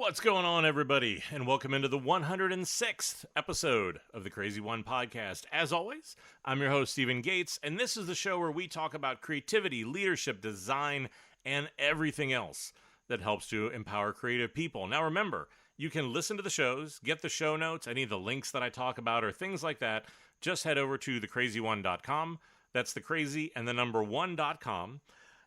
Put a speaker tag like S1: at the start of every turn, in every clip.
S1: What's going on, everybody? And welcome into the 106th episode of the CRZY podcast. As always, I'm your host, Stephen Gates, and this is the show where we talk about creativity, leadership, design, and everything else that helps to empower creative people. Now, remember, you can listen to the shows, get the show notes, any of the links that I talk about, or things like that. Just head over to thecrazy1.com. That's the crazy and the number 1.com.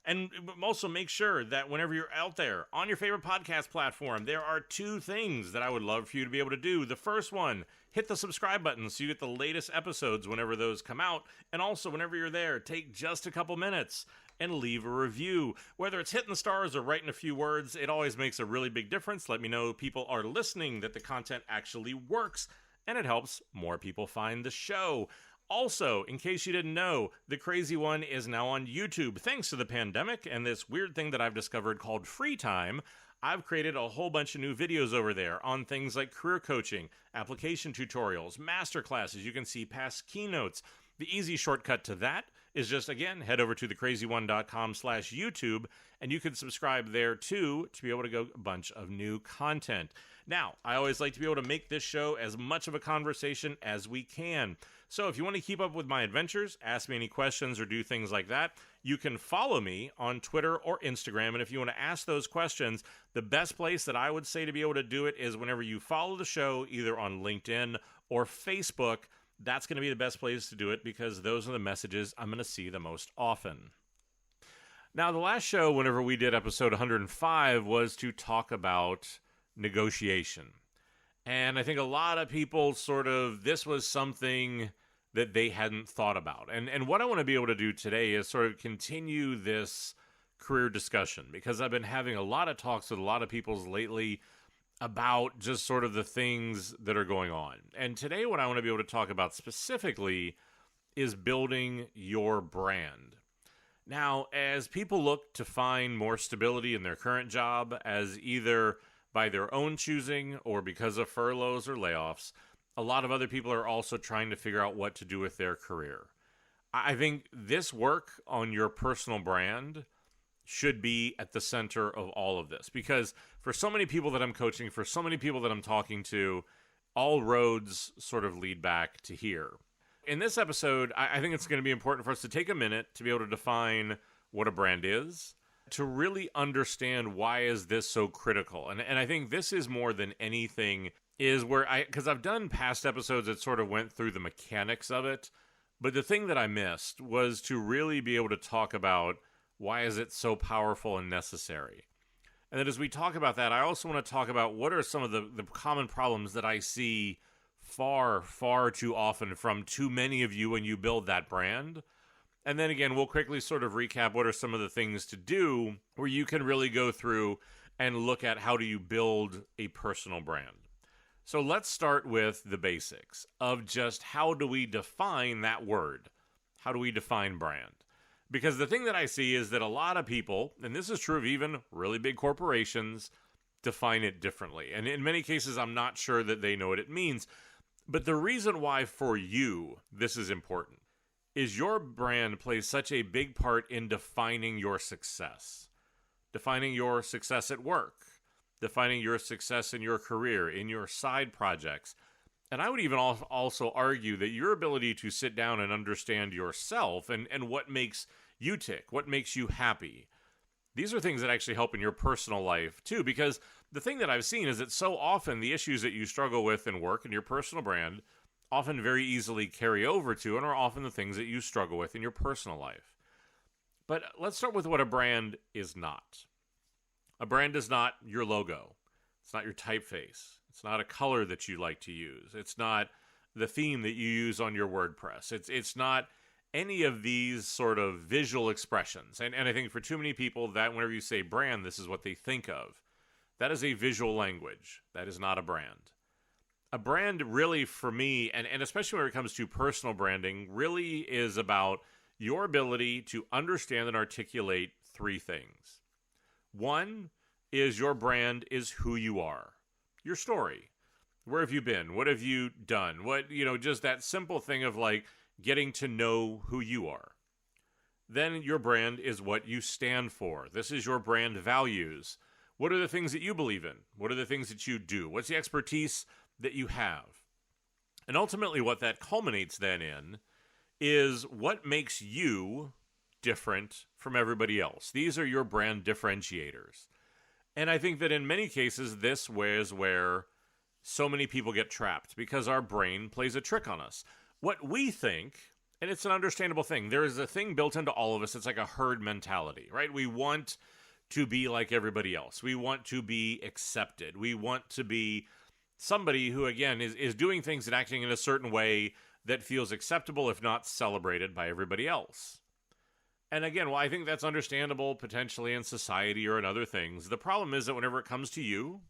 S1: And also make sure that whenever you're out there on your favorite podcast platform, there are two things that I would love for you to be able to do. The first one, hit the subscribe button so you get the latest episodes whenever those come out. And also, whenever you're there, take just a couple minutes and leave a review. Whether it's hitting the stars or writing a few words, it always makes a really big difference. Let me know people are listening, that the content actually works, and it helps more people find the show. Also, in case you didn't know, the CRZY is now on YouTube. Thanks to the pandemic and this weird thing that I've discovered called free time, I've created a whole bunch of new videos over there on things like career coaching, application tutorials, masterclasses. You can see past keynotes. The easy shortcut to that is just, again, head over to thecrazy1.com/YouTube, and you can subscribe there too to be able to go a bunch of new content. Now, I always like to be able to make this show as much of a conversation as we can. So if you want to keep up with my adventures, ask me any questions or do things like that, you can follow me on Twitter or Instagram. And if you want to ask those questions, the best place that I would say to be able to do it is whenever you follow the show, either on LinkedIn or Facebook. That's going to be the best place to do it because those are the messages I'm going to see the most often. Now, the last show, whenever we did episode 105, was to talk about negotiation. And I think a lot of people this was something that they hadn't thought about. And what I want to be able to do today is sort of continue this career discussion, because I've been having a lot of talks with a lot of people lately about just sort of the things that are going on. And today what I want to be able to talk about specifically is building your brand. Now, as people look to find more stability in their current job, as either by their own choosing or because of furloughs or layoffs, a lot of other people are also trying to figure out what to do with their career. I think this work on your personal brand should be at the center of all of this, because for so many people that I'm coaching, for so many people that I'm talking to, all roads sort of lead back to here. In this episode, I think it's going to be important for us to take a minute to be able to define what a brand is, to really understand why is this so critical. And I think this is more than anything is where because I've done past episodes that sort of went through the mechanics of it, but the thing that I missed was to really be able to talk about why is it so powerful and necessary. And then as we talk about that, I also want to talk about what are some of the common problems that I see far, far too often from too many of you when you build that brand. And then again, we'll quickly sort of recap what are some of the things to do where you can really go through and look at how do you build a personal brand. So let's start with the basics of just how do we define that word? How do we define brand? Because the thing that I see is that a lot of people, and this is true of even really big corporations, define it differently. And in many cases, I'm not sure that they know what it means. But the reason why for you this is important is your brand plays such a big part in defining your success. Defining your success at work. Defining your success in your career, in your side projects. And I would even also argue that your ability to sit down and understand yourself and what makes you tick, what makes you happy. These are things that actually help in your personal life too, because the thing that I've seen is that so often the issues that you struggle with in work and your personal brand often very easily carry over to and are often the things that you struggle with in your personal life. But let's start with what a brand is not. A brand is not your logo. It's not your typeface. It's not a color that you like to use. It's not the theme that you use on your WordPress. It's not any of these sort of visual expressions. And I think for too many people that whenever you say brand, this is what they think of. That is a visual language. That is not a brand. A brand really for me, and especially when it comes to personal branding, really is about your ability to understand and articulate three things. One is your brand is who you are. Your story. Where have you been? What have you done? Just that simple thing of like getting to know who you are. Then your brand is what you stand for. This is your brand values. What are the things that you believe in? What are the things that you do? What's the expertise that you have? And ultimately what that culminates then in is what makes you different from everybody else. These are your brand differentiators. And I think that in many cases, this is where so many people get trapped because our brain plays a trick on us. What we think, and it's an understandable thing, there is a thing built into all of us. It's like a herd mentality, right? We want to be like everybody else. We want to be accepted. We want to be somebody who, again, is doing things and acting in a certain way that feels acceptable, if not celebrated by everybody else. And again, well, I think that's understandable potentially in society or in other things. The problem is that whenever it comes to you,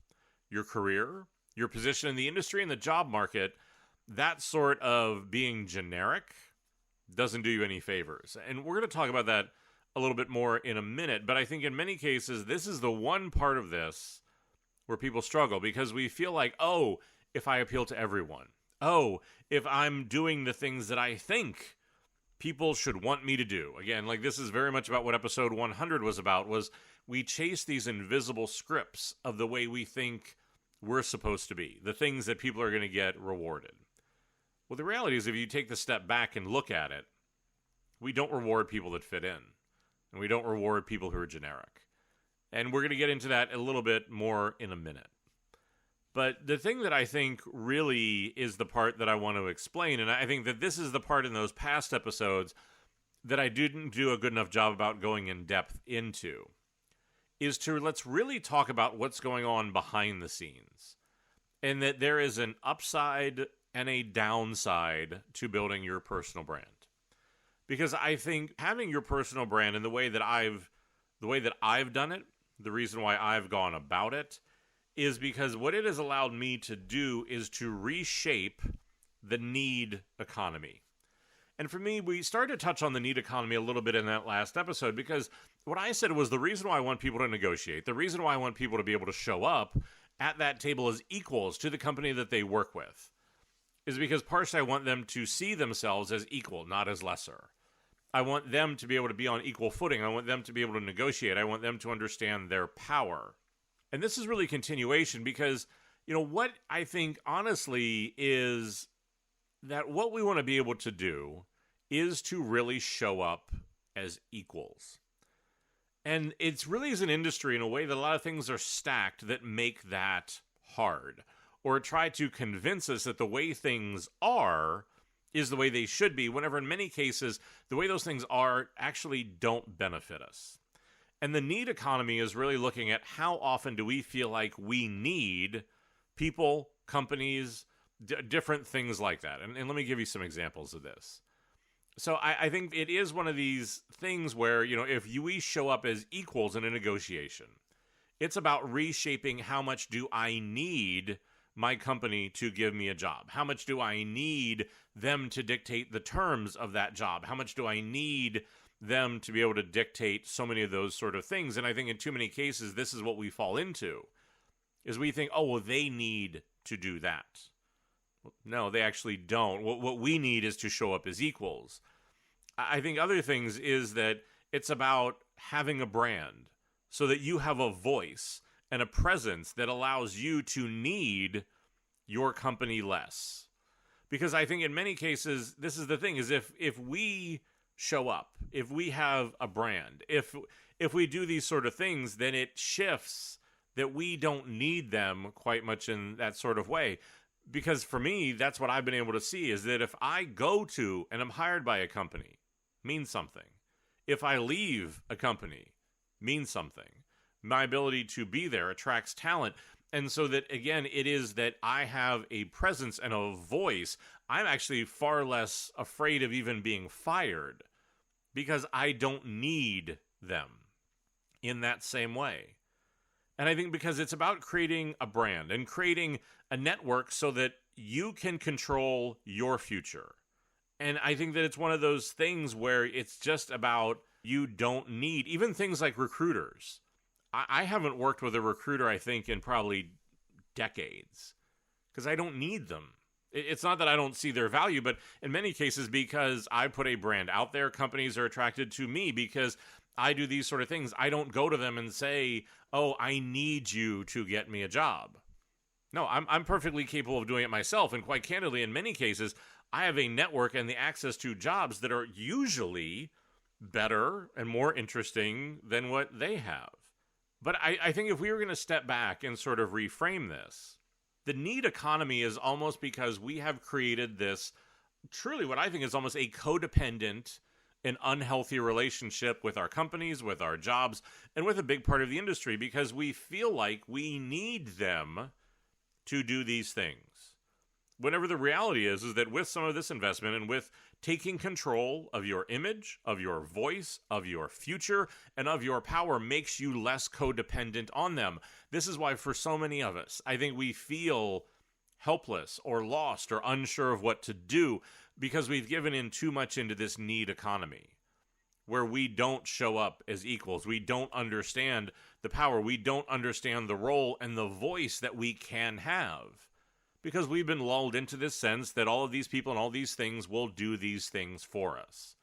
S1: your career, your position in the industry and the job market, that sort of being generic doesn't do you any favors. And we're going to talk about that a little bit more in a minute. But I think in many cases, this is the one part of this where people struggle because we feel like, oh, if I appeal to everyone, oh, if I'm doing the things that I think people should want me to do. Again, like this is very much about what episode 100 was about, was we chase these invisible scripts of the way we think we're supposed to be, the things that people are going to get rewarded. Well, the reality is if you take the step back and look at it, we don't reward people that fit in, and we don't reward people who are generic. And we're going to get into that a little bit more in a minute. But the thing that I think really is the part that I want to explain, and I think that this is the part in those past episodes that I didn't do a good enough job about going in depth into, is to let's really talk about what's going on behind the scenes. And that there is an upside and a downside to building your personal brand. Because I think having your personal brand and the way that I've done it, the reason why I've gone about it, is because what it has allowed me to do is to reshape the need economy. And for me, we started to touch on the need economy a little bit in that last episode because what I said was the reason why I want people to negotiate, the reason why I want people to be able to show up at that table as equals to the company that they work with is because partially I want them to see themselves as equal, not as lesser. I want them to be able to be on equal footing. I want them to be able to negotiate. I want them to understand their power. And this is really continuation because, what I think honestly is that what we want to be able to do is to really show up as equals. And it's really as an industry in a way that a lot of things are stacked that make that hard, or try to convince us that the way things are is the way they should be, whenever in many cases, the way those things are actually don't benefit us. And the need economy is really looking at how often do we feel like we need people, companies, different things like that. And let me give you some examples of this. So I think it is one of these things where, if we show up as equals in a negotiation, it's about reshaping how much do I need my company to give me a job? How much do I need them to dictate the terms of that job? How much do I need them to be able to dictate so many of those sort of things? And I think in too many cases, this is what we fall into, is we think, oh, well, they need to do that. No, they actually don't. What we need is to show up as equals. I think other things is that it's about having a brand so that you have a voice and a presence that allows you to need your company less. Because I think in many cases, this is the thing, is if we show up, if we have a brand, if we do these sort of things, then it shifts that we don't need them quite much in that sort of way. Because for me, that's what I've been able to see, is that if I go to and I'm hired by a company, means something. If I leave a company, means something. My ability to be there attracts talent. And so that, again, it is that I have a presence and a voice. I'm actually far less afraid of even being fired because I don't need them in that same way. And I think because it's about creating a brand and creating a network so that you can control your future. And I think that it's one of those things where it's just about you don't need, even things like recruiters. I haven't worked with a recruiter, I think, in probably decades because I don't need them. It's not that I don't see their value, but in many cases, because I put a brand out there, companies are attracted to me because I do these sort of things. I don't go to them and say, oh, I need you to get me a job. No, I'm perfectly capable of doing it myself. And quite candidly, in many cases, I have a network and the access to jobs that are usually better and more interesting than what they have. But I think if we were going to step back and sort of reframe this, the need economy is almost because we have created this truly what I think is almost a codependent and unhealthy relationship with our companies, with our jobs, and with a big part of the industry because we feel like we need them to do these things. Whenever the reality is that with some of this investment and with taking control of your image, of your voice, of your future, and of your power makes you less codependent on them. This is why for so many of us, I think we feel helpless or lost or unsure of what to do because we've given in too much into this need economy where we don't show up as equals. We don't understand the power. We don't understand the role and the voice that we can have because we've been lulled into this sense that all of these people and all these things will do these things for us.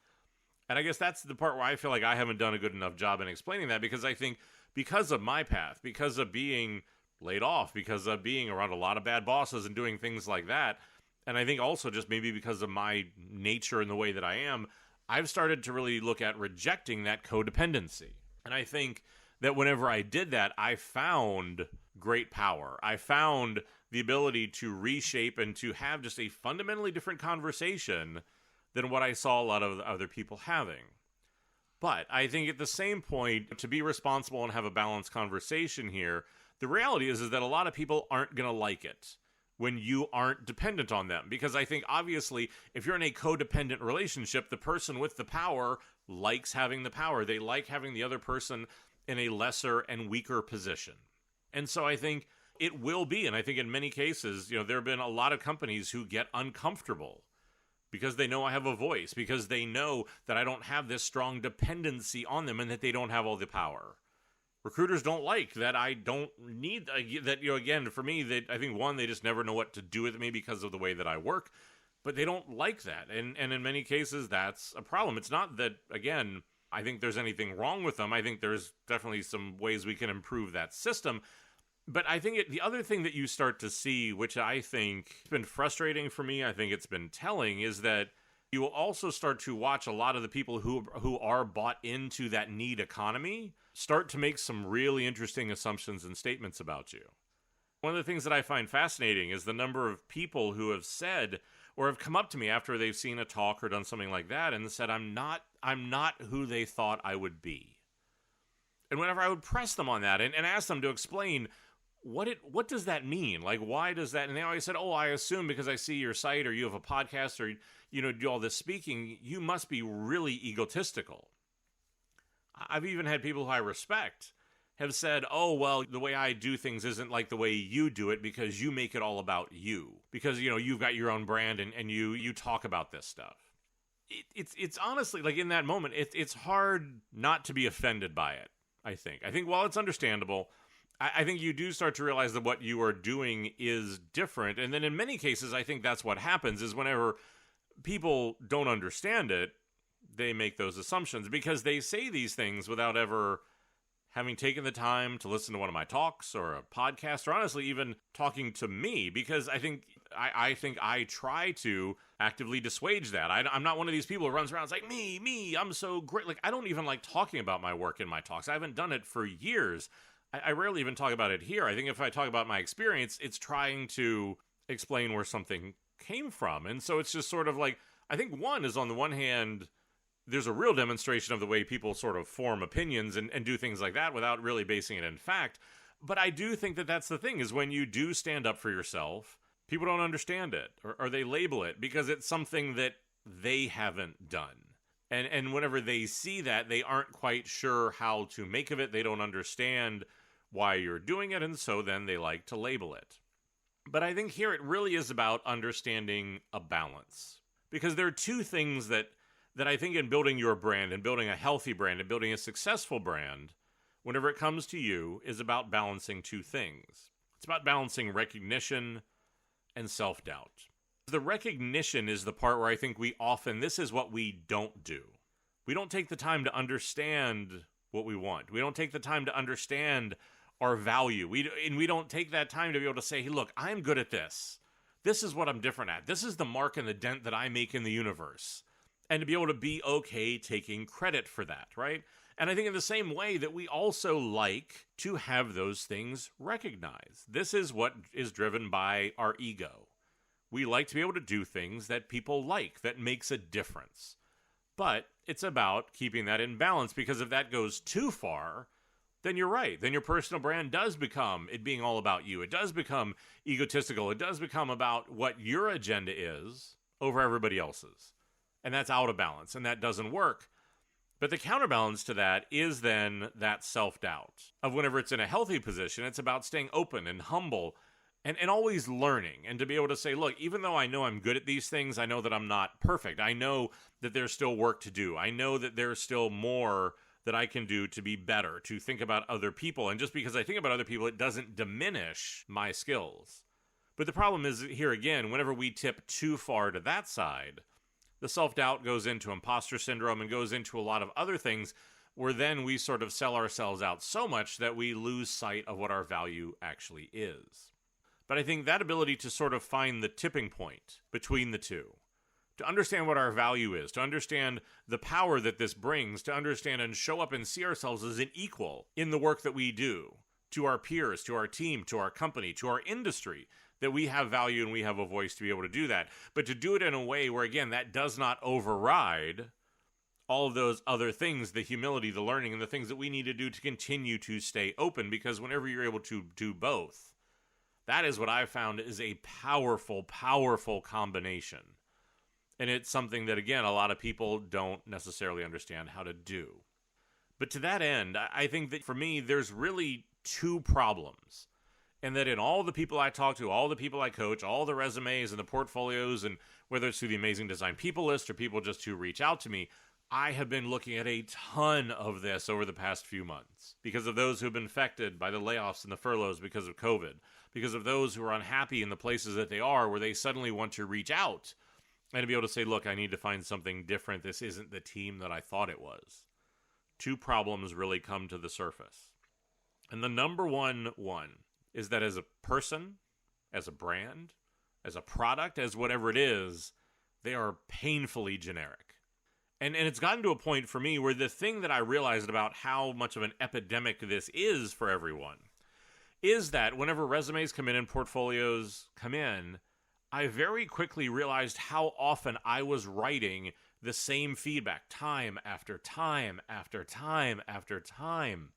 S1: And I guess that's the part where I feel like I haven't done a good enough job in explaining that because I think because of my path, because of being laid off, because of being around a lot of bad bosses and doing things like that, and I think also just maybe because of my nature and the way that I am, I've started to really look at rejecting that codependency. And I think that whenever I did that, I found great power. I found the ability to reshape and to have just a fundamentally different conversation than what I saw a lot of other people having. But I think at the same point, to be responsible and have a balanced conversation here, the reality is that a lot of people aren't going to like it when you aren't dependent on them. Because I think, obviously, if you're in a codependent relationship, the person with the power likes having the power. They like having the other person in a lesser and weaker position. And so I think it will be, and I think in many cases, there have been a lot of companies who get uncomfortable because they know I have a voice, because they know that I don't have this strong dependency on them and that they don't have all the power. Recruiters don't like that I don't need that, again, for me, I think, one, they just never know what to do with me because of the way that I work, but they don't like that. And in many cases, that's a problem. It's not that, again, I think there's anything wrong with them. I think there's definitely some ways we can improve that system. But I think the other thing that you start to see, which I think has been frustrating for me, I think it's been telling, is that you will also start to watch a lot of the people who are bought into that need economy start to make some really interesting assumptions and statements about you. One of the things that I find fascinating is the number of people who have said or have come up to me after they've seen a talk or done something like that and said, I'm not who they thought I would be. And whenever I would press them on that and ask them to explain what does that mean? Like, why does that? And they always said, oh, I assume because I see your site or you have a podcast or, do all this speaking, you must be really egotistical. I've even had people who I respect have said, oh, well, the way I do things isn't like the way you do it because you make it all about you. Because, you've got your own brand and you talk about this stuff. It's honestly, like in that moment, it's hard not to be offended by it, I think. I think while it's understandable, I think you do start to realize that what you are doing is different. And then in many cases, I think that's what happens is whenever people don't understand it, they make those assumptions because they say these things without ever having taken the time to listen to one of my talks or a podcast or honestly even talking to me because I think I try to actively dissuade that. I'm not one of these people who runs around and is like, me, I'm so great. Like, I don't even like talking about my work in my talks. I haven't done it for years. I rarely even talk about it here. I think if I talk about my experience, it's trying to explain where something came from. And so it's just sort of like, I think one is on the one hand, there's a real demonstration of the way people sort of form opinions and do things like that without really basing it in fact. But I do think that that's the thing is when you do stand up for yourself, people don't understand it or they label it because it's something that they haven't done. And whenever they see that, they aren't quite sure how to make of it. They don't understand why you're doing it, and so then they like to label it. But I think here it really is about understanding a balance. Because there are two things that I think in building your brand and building a healthy brand and building a successful brand, whenever it comes to you, is about balancing two things. It's about balancing recognition and self-doubt. The recognition is the part where I think this is what we don't do. We don't take the time to understand what we want. We don't take the time to understand our value. We don't take that time to be able to say, hey, look, I'm good at this. This is what I'm different at. This is the mark and the dent that I make in the universe. And to be able to be okay taking credit for that, right? And I think in the same way that we also like to have those things recognized. This is what is driven by our ego. We like to be able to do things that people like, that makes a difference. But it's about keeping that in balance, because if that goes too far, then you're right. Then your personal brand does become it being all about you. It does become egotistical. It does become about what your agenda is over everybody else's. And that's out of balance, and that doesn't work. But the counterbalance to that is then that self-doubt of whenever it's in a healthy position, it's about staying open and humble and always learning, and to be able to say, look, even though I know I'm good at these things, I know that I'm not perfect. I know that there's still work to do. I know that there's still more that I can do to be better, to think about other people. And just because I think about other people, it doesn't diminish my skills. But the problem is here again, whenever we tip too far to that side, the self-doubt goes into imposter syndrome and goes into a lot of other things where then we sort of sell ourselves out so much that we lose sight of what our value actually is. But I think that ability to sort of find the tipping point between the two, to understand what our value is, to understand the power that this brings, to understand and show up and see ourselves as an equal in the work that we do, to our peers, to our team, to our company, to our industry, that we have value and we have a voice to be able to do that. But to do it in a way where, again, that does not override all of those other things, the humility, the learning, and the things that we need to do to continue to stay open. Because whenever you're able to do both, that is what I've found is a powerful, powerful combination. And it's something that, again, a lot of people don't necessarily understand how to do. But to that end, I think that for me, there's really two problems. And that in all the people I talk to, all the people I coach, all the resumes and the portfolios, and whether it's through the Amazing Design People list or people just who reach out to me, I have been looking at a ton of this over the past few months because of those who have been affected by the layoffs and the furloughs because of COVID, because of those who are unhappy in the places that they are where they suddenly want to reach out and to be able to say, look, I need to find something different. This isn't the team that I thought it was. Two problems really come to the surface. And the number one is that as a person, as a brand, as a product, as whatever it is, they are painfully generic. And it's gotten to a point for me where the thing that I realized about how much of an epidemic this is for everyone is that whenever resumes come in and portfolios come in, I very quickly realized how often I was writing the same feedback time after time after time after time.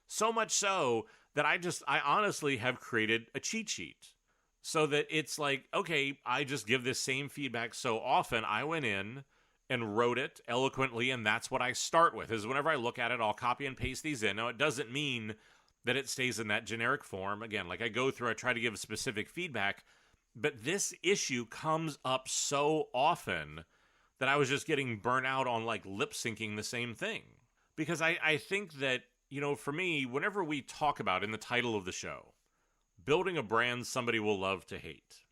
S1: So much so that I honestly have created a cheat sheet so that it's like, okay, I just give this same feedback so often. I went in and wrote it eloquently, and that's what I start with, is whenever I look at it, I'll copy and paste these in. Now, it doesn't mean that it stays in that generic form. Again, like I go through, I try to give specific feedback, but this issue comes up so often that I was just getting burnt out on like lip syncing the same thing. Because I think that, you know, for me, whenever we talk about in the title of the show, building a brand somebody will love to hate,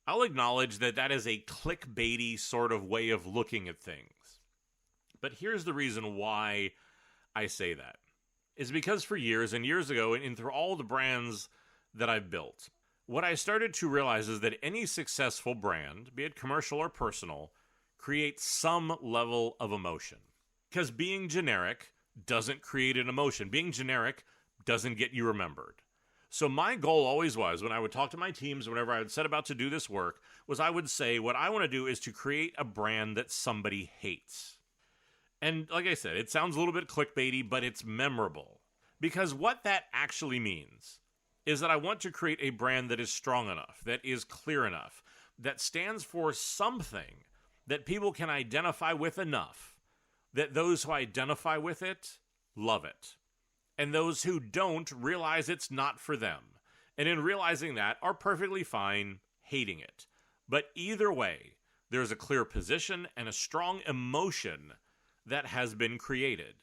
S1: I'll acknowledge that that is a clickbaity sort of way of looking at things. But here's the reason why I say that. Is because for years and years ago, and through all the brands that I've built, what I started to realize is that any successful brand, be it commercial or personal, creates some level of emotion. Because being generic doesn't create an emotion. Being generic doesn't get you remembered. So my goal always was, when I would talk to my teams, whenever I would set about to do this work, was I would say, what I want to do is to create a brand that somebody hates. And like I said, it sounds a little bit clickbaity, but it's memorable. Because what that actually means is that I want to create a brand that is strong enough, that is clear enough, that stands for something that people can identify with enough, that those who identify with it love it. And those who don't realize it's not for them. And in realizing that, are perfectly fine hating it. But either way, there's a clear position and a strong emotion that has been created.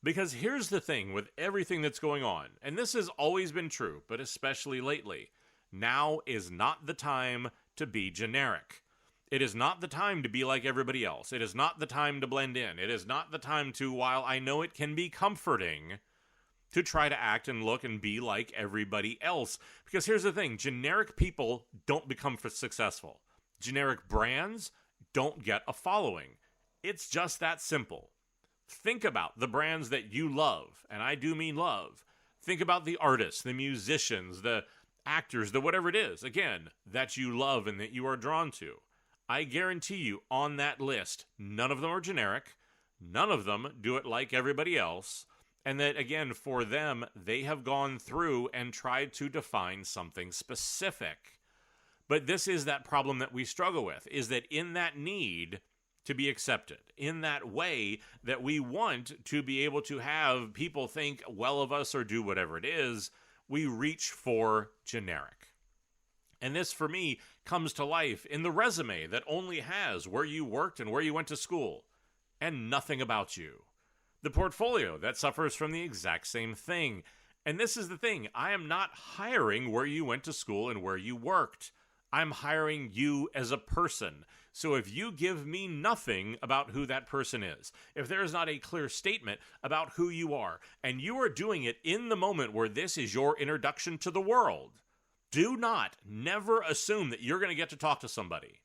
S1: Because here's the thing with everything that's going on, and this has always been true, but especially lately, now is not the time to be generic. It is not the time to be like everybody else. It is not the time to blend in. It is not the time to, while I know it can be comforting, to try to act and look and be like everybody else. Because here's the thing, generic people don't become successful. Generic brands don't get a following. It's just that simple. Think about the brands that you love, and I do mean love. Think about the artists, the musicians, the actors, the whatever it is, again, that you love and that you are drawn to. I guarantee you on that list, none of them are generic, none of them do it like everybody else, and that, again, for them, they have gone through and tried to define something specific. But this is that problem that we struggle with, is that in that need to be accepted, in that way that we want to be able to have people think well of us or do whatever it is, we reach for generic. And this, for me, comes to life in the resume that only has where you worked and where you went to school, and nothing about you. The portfolio that suffers from the exact same thing. And this is the thing, I am not hiring where you went to school and where you worked. I'm hiring you as a person. So if you give me nothing about who that person is, if there is not a clear statement about who you are, and you are doing it in the moment where this is your introduction to the world, do not, never assume that you're going to get to talk to somebody.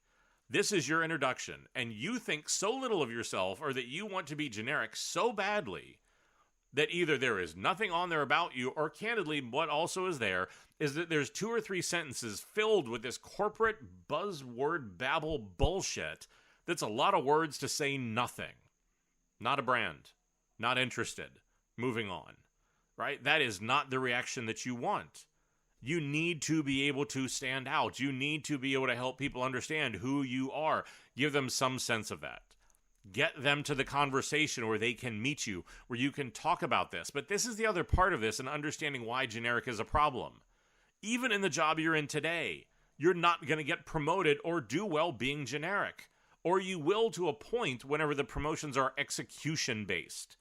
S1: This is your introduction, and you think so little of yourself or that you want to be generic so badly that either there is nothing on there about you, or candidly, what also is there is that there's 2 or 3 sentences filled with this corporate buzzword babble bullshit that's a lot of words to say nothing. Not a brand. Not interested. Moving on. Right? That is not the reaction that you want. You need to be able to stand out. You need to be able to help people understand who you are. Give them some sense of that. Get them to the conversation where they can meet you, where you can talk about this. But this is the other part of this, and understanding why generic is a problem. Even in the job you're in today, you're not going to get promoted or do well being generic. Or you will to a point whenever the promotions are execution-based.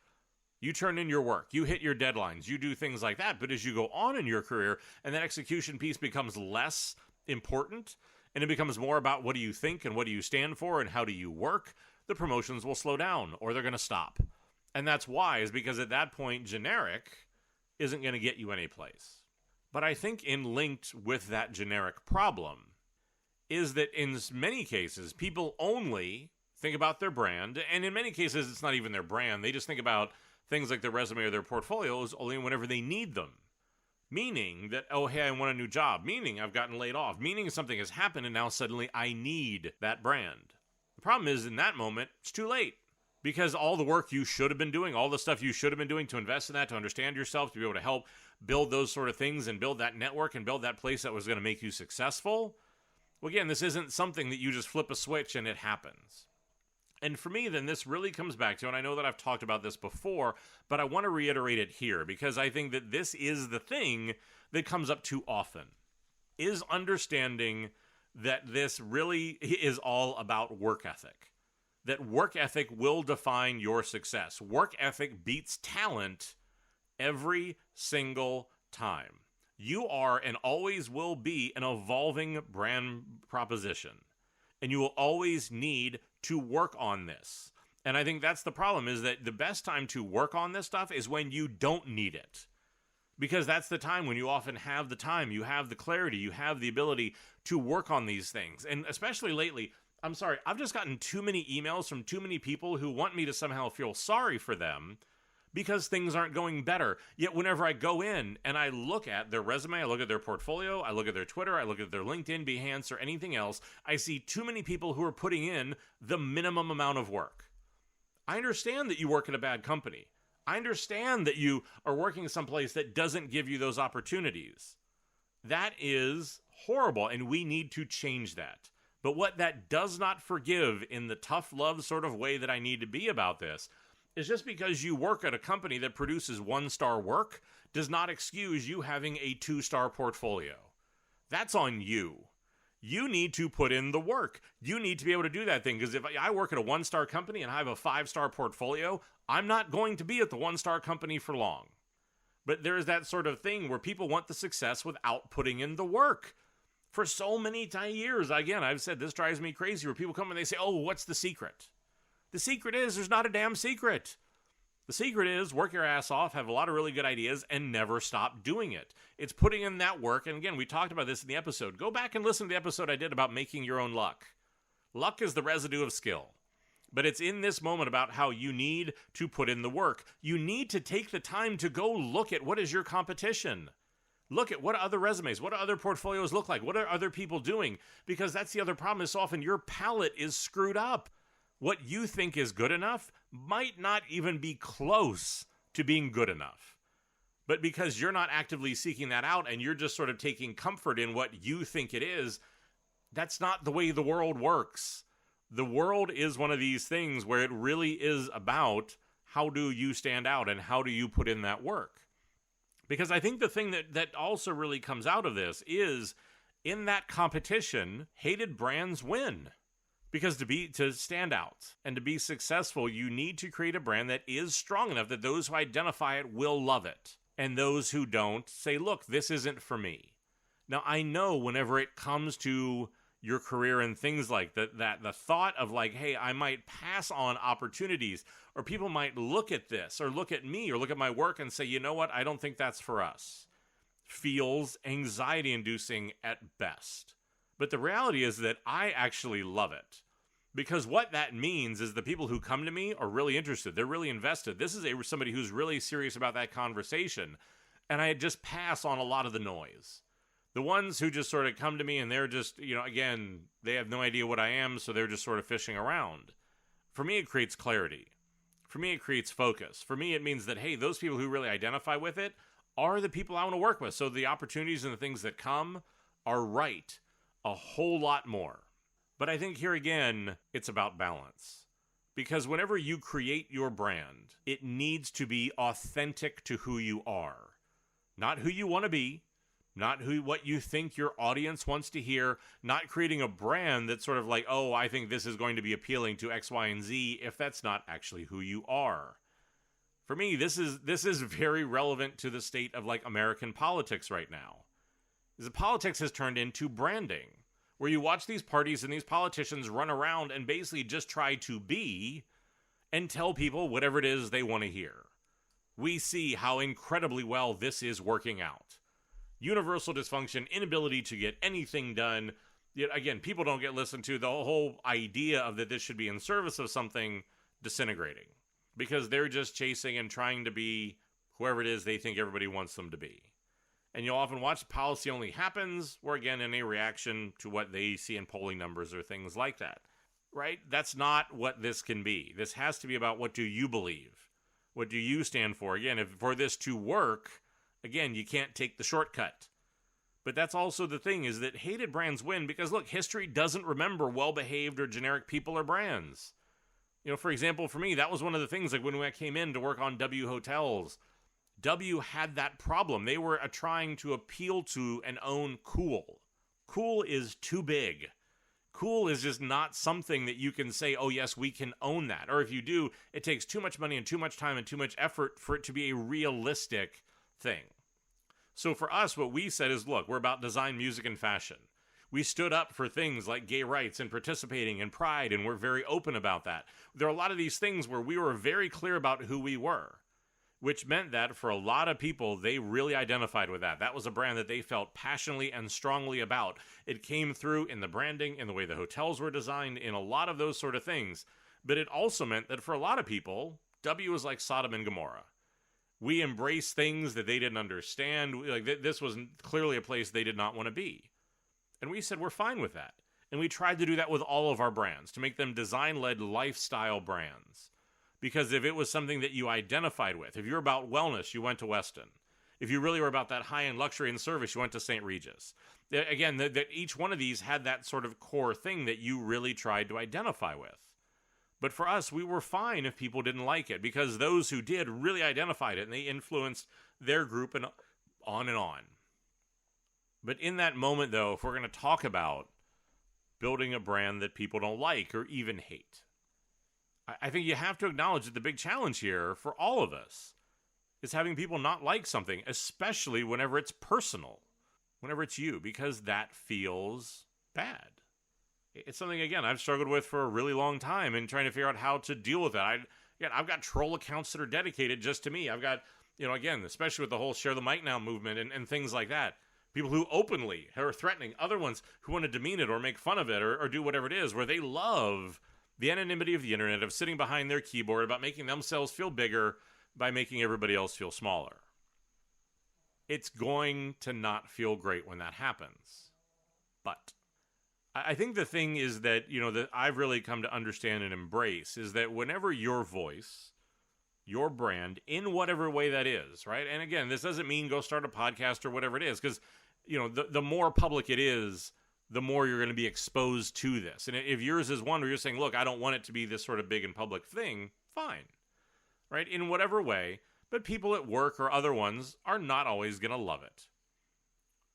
S1: You turn in your work, you hit your deadlines, you do things like that. But as you go on in your career and that execution piece becomes less important, and it becomes more about what do you think and what do you stand for and how do you work, the promotions will slow down or they're going to stop. And that's wise, because at that point, generic isn't going to get you any place. But I think linked with that generic problem is that in many cases, people only think about their brand. And in many cases, it's not even their brand. They just think about things like their resume or their portfolios only whenever they need them. Meaning that, oh, hey, I want a new job. Meaning I've gotten laid off. Meaning something has happened and now suddenly I need that brand. The problem is, in that moment, it's too late. Because all the work you should have been doing, all the stuff you should have been doing to invest in that, to understand yourself, to be able to help build those sort of things and build that network and build that place that was going to make you successful. Well, again, this isn't something that you just flip a switch and it happens. And for me, then, this really comes back to, and I know that I've talked about this before, but I want to reiterate it here, because I think that this is the thing that comes up too often, is understanding that this really is all about work ethic. That work ethic will define your success. Work ethic beats talent every single time. You are and always will be an evolving brand proposition. And you will always need to work on this. And I think that's the problem, is that the best time to work on this stuff is when you don't need it. Because that's the time when you often have the time, you have the clarity, you have the ability to work on these things. And especially lately, I'm sorry, I've just gotten too many emails from too many people who want me to somehow feel sorry for them because things aren't going better. Yet whenever I go in and I look at their resume, I look at their portfolio, I look at their Twitter, I look at their LinkedIn, Behance, or anything else, I see too many people who are putting in the minimum amount of work. I understand that you work at a bad company. I understand that you are working someplace that doesn't give you those opportunities. That is horrible, and we need to change that. But what that does not forgive, in the tough love sort of way that I need to be about this, is just because you work at a company that produces 1-star work does not excuse you having a 2-star portfolio. That's on you. You need to put in the work. You need to be able to do that thing, because if I work at a 1-star company and I have a 5-star portfolio, I'm not going to be at the 1-star company for long. But there is that sort of thing where people want the success without putting in the work. For so many years, again, I've said this drives me crazy where people come and they say, oh, what's the secret? The secret is there's not a damn secret. The secret is work your ass off, have a lot of really good ideas, and never stop doing it. It's putting in that work. And again, we talked about this in the episode. Go back and listen to the episode I did about making your own luck. Luck is the residue of skill. But it's in this moment about how you need to put in the work. You need to take the time to go look at what is your competition. Look at what other resumes, what do other portfolios look like? What are other people doing? Because that's the other problem is often your palette is screwed up. What you think is good enough might not even be close to being good enough. But because you're not actively seeking that out and you're just sort of taking comfort in what you think it is, that's not the way the world works. The world is one of these things where it really is about how do you stand out and how do you put in that work. Because I think the thing that also really comes out of this is in that competition, hated brands win. Because to stand out and to be successful, you need to create a brand that is strong enough that those who identify it will love it. And those who don't say, look, this isn't for me. Now, I know whenever it comes to your career and things like that the thought of like, hey, I might pass on opportunities, or people might look at this or look at me or look at my work and say, you know what, I don't think that's for us, feels anxiety inducing at best. But the reality is that I actually love it, because what that means is the people who come to me are really interested. They're really invested. This is somebody who's really serious about that conversation. And I just pass on a lot of the noise. The ones who just sort of come to me and they're just, again, they have no idea what I am, so they're just sort of fishing around. For me, it creates clarity. For me, it creates focus. For me, it means that, hey, those people who really identify with it are the people I want to work with. So the opportunities and the things that come are right a whole lot more. But I think here again, it's about balance. Because whenever you create your brand, it needs to be authentic to who you are. Not who you want to be, not what you think your audience wants to hear, not creating a brand that's sort of like, oh, I think this is going to be appealing to X, Y, and Z, if that's not actually who you are. For me, this is very relevant to the state of like American politics right now. The politics has turned into branding, where you watch these parties and these politicians run around and basically just try to be and tell people whatever it is they want to hear. We see how incredibly well this is working out. Universal dysfunction, inability to get anything done. Yet again, people don't get listened to. The whole idea of that this should be in service of something disintegrating, because they're just chasing and trying to be whoever it is they think everybody wants them to be. And you'll often watch policy only happens, or again, in a reaction to what they see in polling numbers or things like that, right? That's not what this can be. This has to be about what do you believe? What do you stand for? Again, if for this to work, again, you can't take the shortcut. But that's also the thing, is that hated brands win because, look, history doesn't remember well-behaved or generic people or brands. For example, for me, that was one of the things, like when I came in to work on W Hotels, W had that problem. They were trying to appeal to and own cool. Cool is too big. Cool is just not something that you can say, oh yes, we can own that. Or if you do, it takes too much money and too much time and too much effort for it to be a realistic thing. So for us, what we said is, look, we're about design, music, and fashion. We stood up for things like gay rights and participating in pride, and we're very open about that. There are a lot of these things where we were very clear about who we were, which meant that for a lot of people, they really identified with that. That was a brand that they felt passionately and strongly about. It came through in the branding, in the way the hotels were designed, in a lot of those sort of things. But it also meant that for a lot of people, W was like Sodom and Gomorrah. We embraced things that they didn't understand. Like this was clearly a place they did not want to be. And we said, we're fine with that. And we tried to do that with all of our brands, to make them design-led lifestyle brands. Because if it was something that you identified with, if you're about wellness, you went to Weston. If you really were about that high-end luxury and service, you went to St. Regis. Again, that each one of these had that sort of core thing that you really tried to identify with. But for us, we were fine if people didn't like it, because those who did really identified it, and they influenced their group and on and on. But in that moment, though, if we're going to talk about building a brand that people don't like or even hate, I think you have to acknowledge that the big challenge here for all of us is having people not like something, especially whenever it's personal. whenever it's you, because that feels bad. It's something, again, I've struggled with for a really long time and trying to figure out how to deal with it. I've got troll accounts that are dedicated just to me. I've got, again, especially with the whole share the mic now movement and things like that, people who openly are threatening other ones who want to demean it or make fun of it or do whatever it is, where they love the anonymity of the internet, of sitting behind their keyboard, about making themselves feel bigger by making everybody else feel smaller. It's going to not feel great when that happens. But I think the thing is that, that I've really come to understand and embrace is that whenever your voice, your brand, in whatever way that is, right? And again, this doesn't mean go start a podcast or whatever it is, because, the more public it is, the more you're going to be exposed to this. And if yours is one where you're saying, look, I don't want it to be this sort of big and public thing, fine, right? In whatever way, but people at work or other ones are not always going to love it.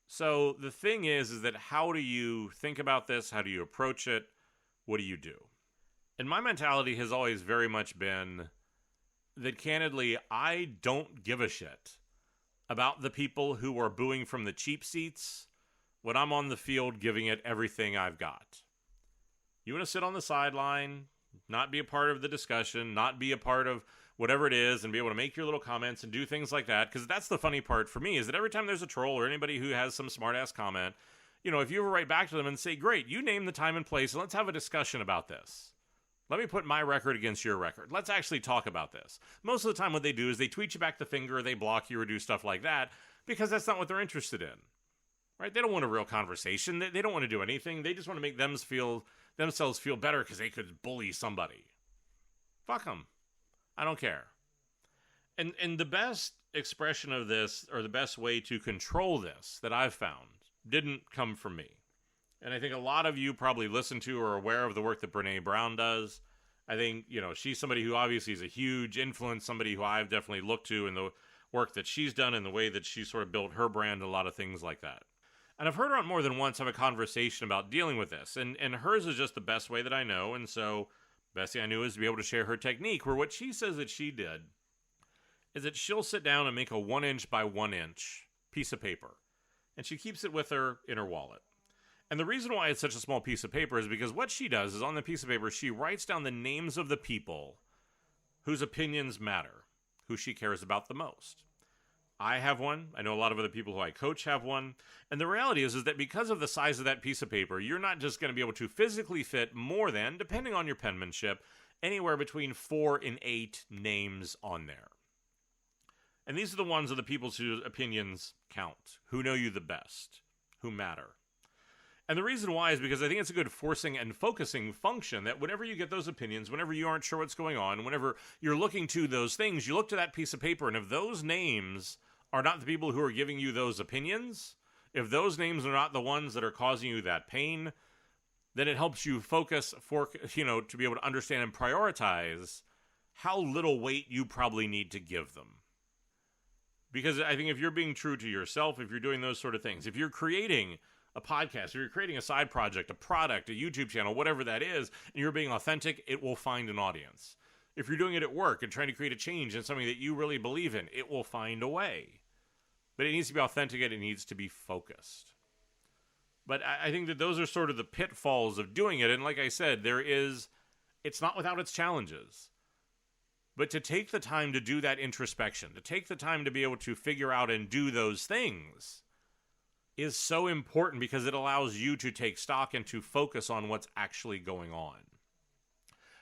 S1: So the thing is that how do you think about this? How do you approach it? What do you do? And my mentality has always very much been that, candidly, I don't give a shit about the people who are booing from the cheap seats when I'm on the field giving it everything I've got. You want to sit on the sideline, not be a part of the discussion, not be a part of whatever it is, and be able to make your little comments and do things like that. Because that's the funny part for me, is that every time there's a troll or anybody who has some smart-ass comment, if you ever write back to them and say, great, you name the time and place, and let's have a discussion about this. Let me put my record against your record. Let's actually talk about this. Most of the time what they do is they tweet you back the finger, or they block you, or do stuff like that, because that's not what they're interested in. Right? They don't want a real conversation. They don't want to do anything. They just want to make themselves feel better because they could bully somebody. Fuck them. I don't care. And the best expression of this, or the best way to control this that I've found, didn't come from me. And I think a lot of you probably listen to or are aware of the work that Brene Brown does. I think, she's somebody who obviously is a huge influence, somebody who I've definitely looked to in the work that she's done and the way that she sort of built her brand, a lot of things like that. And I've heard her on more than once have a conversation about dealing with this. And hers is just the best way that I know. And so best thing I knew is to be able to share her technique, where what she says that she did is that she'll sit down and make a 1 inch by 1 inch piece of paper. And she keeps it with her in her wallet. And the reason why it's such a small piece of paper is because what she does is, on the piece of paper, she writes down the names of the people whose opinions matter, who she cares about the most. I have one. I know a lot of other people who I coach have one. And the reality is that because of the size of that piece of paper, you're not just going to be able to physically fit more than, depending on your penmanship, anywhere between 4 and 8 names on there. And these are the ones of the people whose opinions count, who know you the best, who matter. And the reason why is because I think it's a good forcing and focusing function, that whenever you get those opinions, whenever you aren't sure what's going on, whenever you're looking to those things, you look to that piece of paper, and if those names are not the people who are giving you those opinions, if those names are not the ones that are causing you that pain, then it helps you focus to be able to understand and prioritize how little weight you probably need to give them. Because I think if you're being true to yourself, if you're doing those sort of things, if you're creating a podcast, if you're creating a side project, a product, a YouTube channel, whatever that is, and you're being authentic, it will find an audience. If you're doing it at work and trying to create a change in something that you really believe in, it will find a way. But it needs to be authentic and it needs to be focused. But I think that those are sort of the pitfalls of doing it. And like I said, it's not without its challenges. But to take the time to do that introspection, to take the time to be able to figure out and do those things, is so important, because it allows you to take stock and to focus on what's actually going on.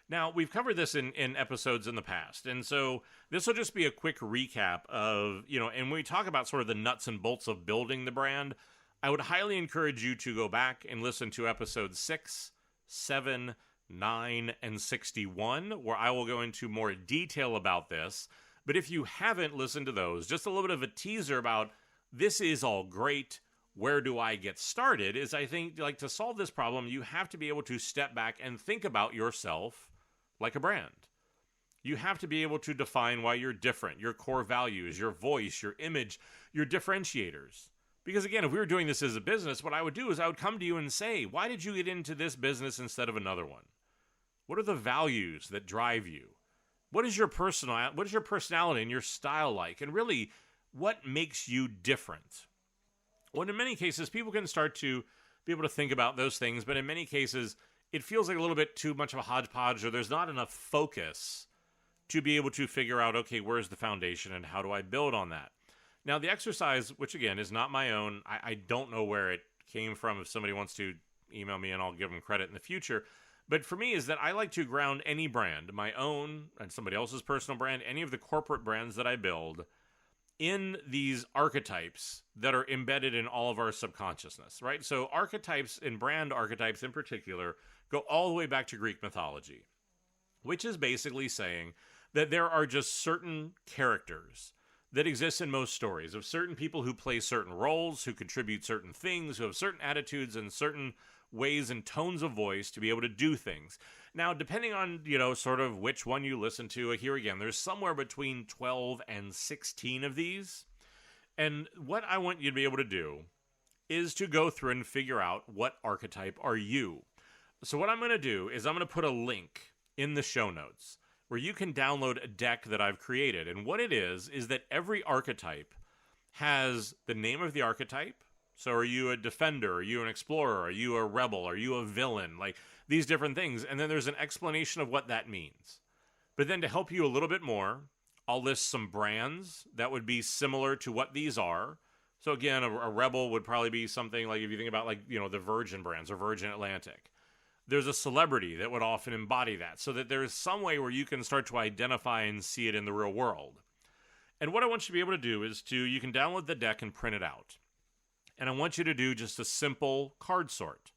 S1: Now, we've covered this in episodes in the past, and so this will just be a quick recap of, and when we talk about sort of the nuts and bolts of building the brand, I would highly encourage you to go back and listen to episodes 6, 7, 9, and 61, where I will go into more detail about this. But if you haven't listened to those, just a little bit of a teaser about this is all great, where do I get started, is I think, like, to solve this problem, you have to be able to step back and think about yourself like a brand. You have to be able to define why you're different, your core values, your voice, your image, your differentiators. Because again, if we were doing this as a business, what I would do is I would come to you and say, why did you get into this business instead of another one? What are the values that drive you? What is your personality and your style like? And really, what makes you different? Well, in many cases, people can start to be able to think about those things, but in many cases, it feels like a little bit too much of a hodgepodge, or there's not enough focus to be able to figure out, okay, where's the foundation and how do I build on that? Now, the exercise, which again is not my own, I don't know where it came from. If somebody wants to email me and I'll give them credit in the future. But for me is that I like to ground any brand, my own and somebody else's personal brand, any of the corporate brands that I build, in these archetypes that are embedded in all of our subconsciousness, right? So archetypes and brand archetypes in particular go all the way back to Greek mythology, which is basically saying that there are just certain characters that exist in most stories of certain people who play certain roles, who contribute certain things, who have certain attitudes and certain ways and tones of voice to be able to do things. Now, depending on, sort of which one you listen to, here again, there's somewhere between 12 and 16 of these. And what I want you to be able to do is to go through and figure out what archetype are you. So what I'm going to do is I'm going to put a link in the show notes where you can download a deck that I've created. And what it is that every archetype has the name of the archetype. So are you a defender? Are you an explorer? Are you a rebel? Are you a villain? Like these different things. And then there's an explanation of what that means. But then to help you a little bit more, I'll list some brands that would be similar to what these are. So again, a rebel would probably be something like, if you think about the Virgin brands or Virgin Atlantic. There's a celebrity that would often embody that, so that there's some way where you can start to identify and see it in the real world. And what I want you to be able to do is you can download the deck and print it out. And I want you to do just a simple card sort,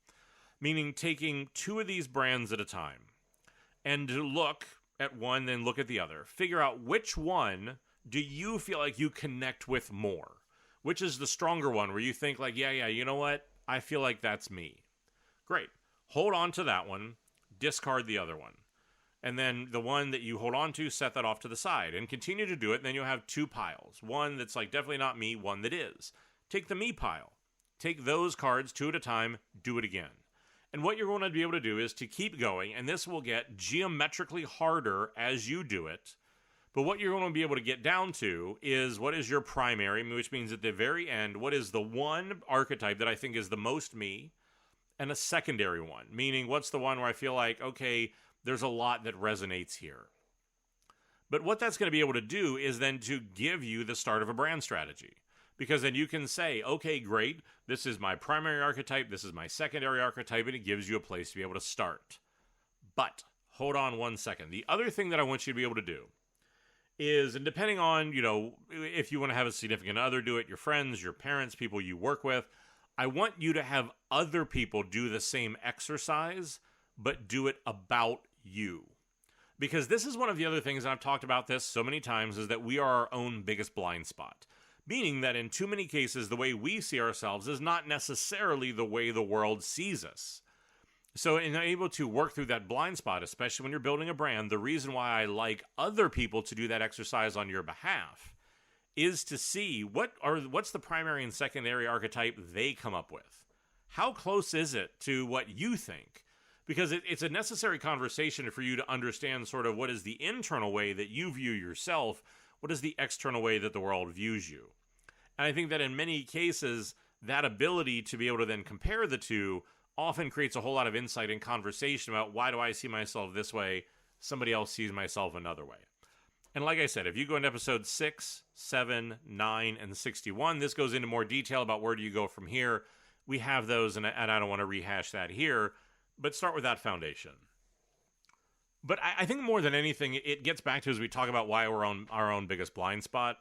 S1: meaning taking 2 of these brands at a time and to look at one, then look at the other. Figure out which one do you feel like you connect with more? Which is the stronger one where you think like, yeah, you know what? I feel like that's me. Great. Hold on to that one, discard the other one. And then the one that you hold on to, set that off to the side and continue to do it. And then you'll have 2 piles. One that's like definitely not me, one that is. Take the me pile. Take those cards 2 at a time, do it again. And what you're going to be able to do is to keep going, and this will get geometrically harder as you do it. But what you're going to be able to get down to is what is your primary, which means at the very end, what is the one archetype that I think is the most me, and a secondary one, meaning what's the one where I feel like, okay, there's a lot that resonates here. But what that's going to be able to do is then to give you the start of a brand strategy. Because then you can say, okay, great, this is my primary archetype, this is my secondary archetype, and it gives you a place to be able to start. But, hold on one second. The other thing that I want you to be able to do is, and depending on, if you want to have a significant other do it, your friends, your parents, people you work with, I want you to have other people do the same exercise, but do it about you. Because this is one of the other things, and I've talked about this so many times, is that we are our own biggest blind spot. Meaning that in too many cases, the way we see ourselves is not necessarily the way the world sees us. So in able to work through that blind spot, especially when you're building a brand, the reason why I like other people to do that exercise on your behalf is to see what's the primary and secondary archetype they come up with. How close is it to what you think? Because it's a necessary conversation for you to understand sort of what is the internal way that you view yourself, what is the external way that the world views you. And I think that in many cases, that ability to be able to then compare the two often creates a whole lot of insight and conversation about why do I see myself this way, somebody else sees myself another way. And like I said, if you go into episode 6, 7, 9, and 61, this goes into more detail about where do you go from here. We have those, and I don't want to rehash that here, but start with that foundation. But I think more than anything, it gets back to as we talk about why we're on our own biggest blind spot.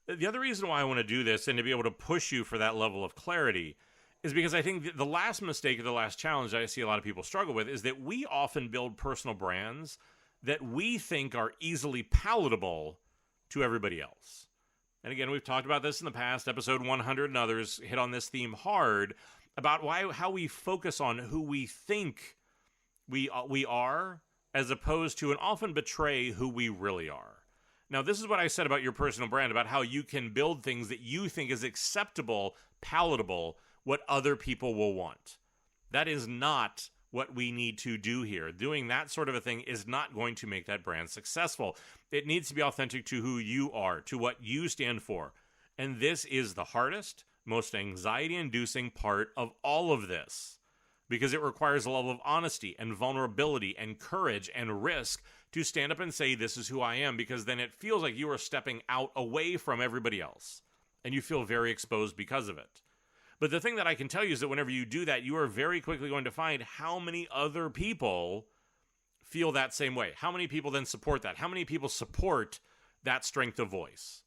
S1: The other reason why I want to do this and to be able to push you for that level of clarity is because I think the last mistake or the last challenge that I see a lot of people struggle with is that we often build personal brands that we think are easily palatable to everybody else. And again, we've talked about this in the past, episode 100 and others hit on this theme hard about how we focus on who we think we are as opposed to and often betray who we really are. Now, this is what I said about your personal brand, about how you can build things that you think is acceptable, palatable, what other people will want. That is not what we need to do here. Doing that sort of a thing is not going to make that brand successful. It needs to be authentic to who you are, to what you stand for. And this is the hardest, most anxiety-inducing part of all of this, because it requires a level of honesty and vulnerability and courage and risk to stand up and say, this is who I am, because then it feels like you are stepping out away from everybody else, and you feel very exposed because of it. But the thing that I can tell you is that whenever you do that, you are very quickly going to find how many other people feel that same way. How many people then support that? How many people support that strength of voice?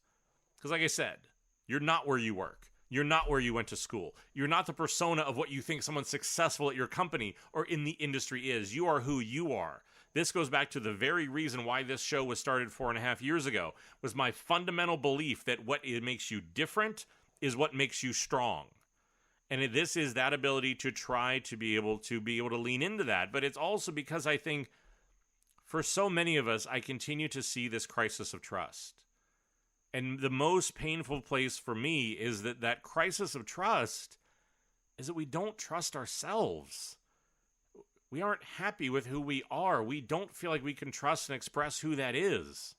S1: Because like I said, you're not where you work. You're not where you went to school. You're not the persona of what you think someone successful at your company or in the industry is. You are who you are. This goes back to the very reason why this show was started 4.5 years ago, was my fundamental belief that what it makes you different is what makes you strong. And this is that ability to try to be able to lean into that. But it's also because I think for so many of us, I continue to see this crisis of trust. And the most painful place for me is that crisis of trust is that we don't trust ourselves. We aren't happy with who we are. We don't feel like we can trust and express who that is.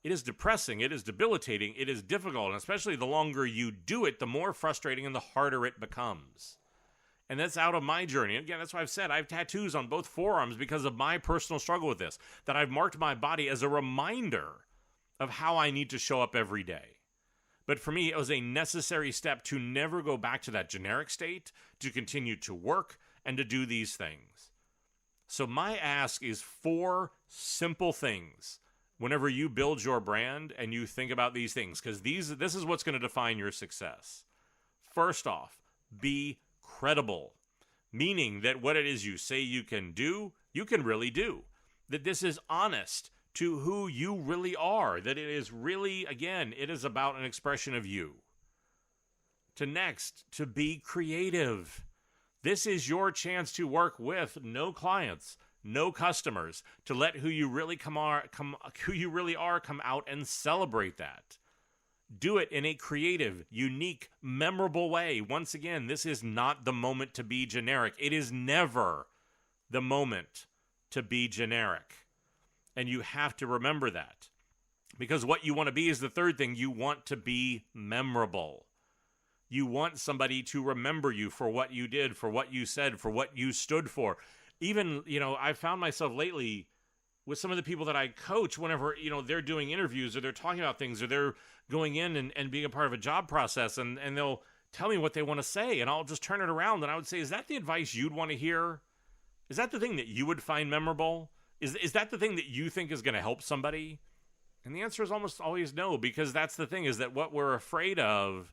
S1: It is depressing. It is debilitating. It is difficult. And especially the longer you do it, the more frustrating and the harder it becomes. And that's out of my journey. Again, that's why I've said I have tattoos on both forearms because of my personal struggle with this, that I've marked my body as a reminder of how I need to show up every day. But for me, it was a necessary step to never go back to that generic state, to continue to work and to do these things. So my ask is 4 simple things whenever you build your brand and you think about these things, because this is what's going to define your success. First off, be credible, meaning that what it is you say you can do, you can really do. That this is honest to who you really are, that it is really, again, it is about an expression of you. To be creative. This is your chance to work with no clients, no customers, to let who you really are come out and celebrate that. Do it in a creative, unique, memorable way. Once again, this is not the moment to be generic. It is never the moment to be generic. And you have to remember that. Because what you want to be is the third thing. You want to be memorable. You want somebody to remember you for what you did, for what you said, for what you stood for. Even, I found myself lately with some of the people that I coach whenever, they're doing interviews or they're talking about things or they're going in and being a part of a job process and they'll tell me what they want to say and I'll just turn it around and I would say, is that the advice you'd want to hear? Is that the thing that you would find memorable? Is that the thing that you think is going to help somebody? And the answer is almost always no, because that's the thing, is that what we're afraid of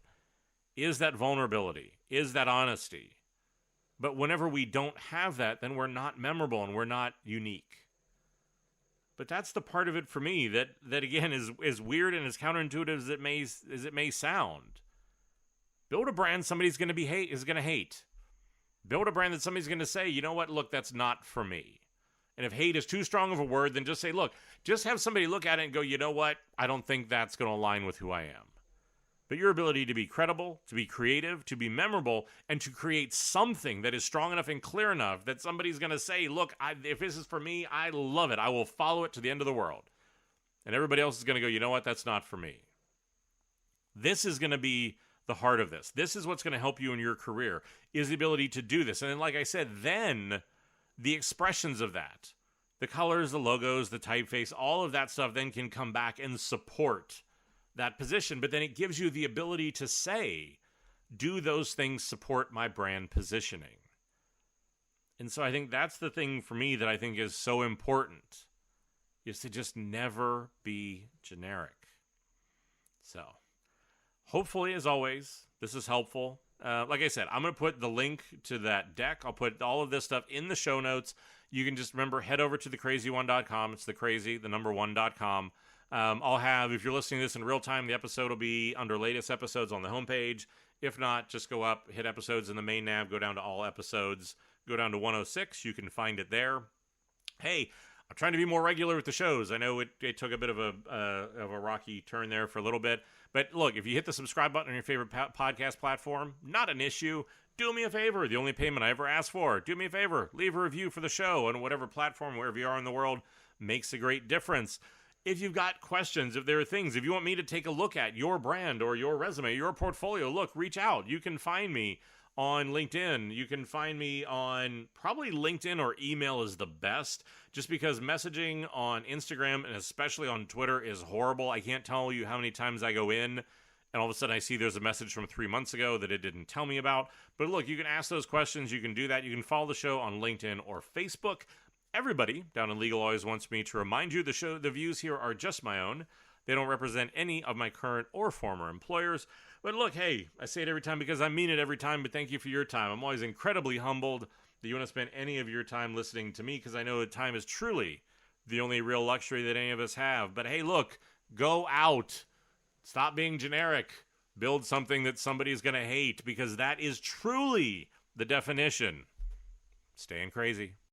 S1: is that vulnerability, is that honesty. But whenever we don't have that, then we're not memorable and we're not unique. But that's the part of it for me that again is weird and as counterintuitive as it may sound. Build a brand somebody's going to hate. Build a brand that somebody's going to say, you know what, look, that's not for me. And if hate is too strong of a word, then just say, look, just have somebody look at it and go, you know what, I don't think that's going to align with who I am. But your ability to be credible, to be creative, to be memorable, and to create something that is strong enough and clear enough that somebody's going to say, look, if this is for me, I love it. I will follow it to the end of the world. And everybody else is going to go, you know what, that's not for me. This is going to be the heart of this. This is what's going to help you in your career, is the ability to do this. And then, like I said, then the expressions of that, the colors, the logos, the typeface, all of that stuff then can come back and support that position. But then it gives you the ability to say, do those things support my brand positioning? And so I think that's the thing for me that I think is so important, is to just never be generic. So hopefully, as always, this is helpful. Like I said, I'm going to put the link to that deck. I'll put all of this stuff in the show notes. You can just remember, head over to thecrazy1.com. It's thecrazy1.com. I'll have, if you're listening to this in real time, the episode will be under latest episodes on the homepage. If not, just go up, hit episodes in the main nav, go down to all episodes, go down to 106. You can find it there. Hey, I'm trying to be more regular with the shows. I know it took a bit of a rocky turn there for a little bit. But look, if you hit the subscribe button on your favorite podcast platform, not an issue. Do me a favor. The only payment I ever ask for. Do me a favor. Leave a review for the show on whatever platform, wherever you are in the world. Makes a great difference. if you've got questions, if there are things, if you want me to take a look at your brand or your resume, your portfolio, look, reach out. You can find me on LinkedIn. You can find me on probably LinkedIn, or email is the best, just because messaging on Instagram and especially on Twitter is horrible. I can't tell you how many times I go in and all of a sudden I see there's a message from 3 months ago that it didn't tell me about. But look, you can ask those questions. You can do that. You can follow the show on LinkedIn or Facebook. Everybody down in legal always wants me to remind you the views here are just my own. They don't represent any of my current or former employers. But look, hey, I say it every time because I mean it every time, but thank you for your time. I'm always incredibly humbled that you want to spend any of your time listening to me, because I know that time is truly the only real luxury that any of us have. But hey, look, go out. Stop being generic. Build something that somebody's going to hate, because that is truly the definition. Staying crazy.